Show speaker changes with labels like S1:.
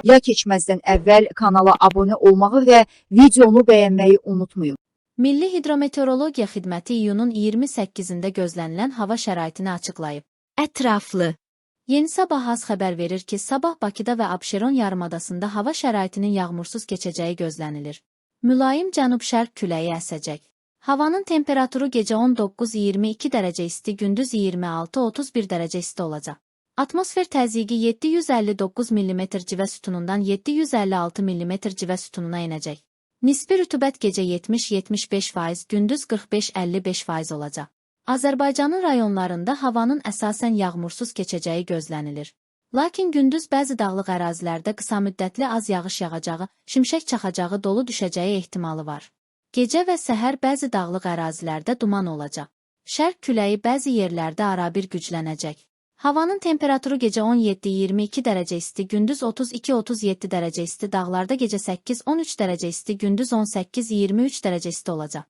S1: Ya keçməzdən əvvəl kanala abunə olmağı və videonu bəyənməyi unutmayın.
S2: Milli Hidrometeorologiya Xidməti iyunun 28-də gözlənilən hava şəraitini açıqlayıb. Ətraflı. Yeni Sabah az xəbər verir ki, sabah Bakıda və Abşeron yarımadasında hava şəraitinin yağmursuz keçəcəyi gözlənilir. Mülayim cənub-şərq küləyi əsəcək. Havanın temperaturu gecə 19-22 dərəcə isti, gündüz 26-31 dərəcə isti olacaq. Atmosfer təzyiqi 759 mm civə sütunundan 756 mm civə sütununa enəcək. Nisbi rütubət gecə 70-75%, gündüz 45-55% olacaq. Azərbaycanın rayonlarında havanın əsasən yağmursuz keçəcəyi gözlənilir. Lakin gündüz bəzi dağlıq ərazilərdə qısa müddətli az yağış yağacağı, şimşək çaxacağı, dolu düşəcəyi ehtimalı var. Gecə və səhər bəzi dağlıq ərazilərdə duman olacaq. Şərq küləyi bəzi yerlərdə arabir güclənəcək. Havanın temperaturu gecə 17-22 dərəcə isti, gündüz 32-37 dərəcə isti, dağlarda gecə 8-13 dərəcə isti, gündüz 18-23 dərəcə isti olacaq.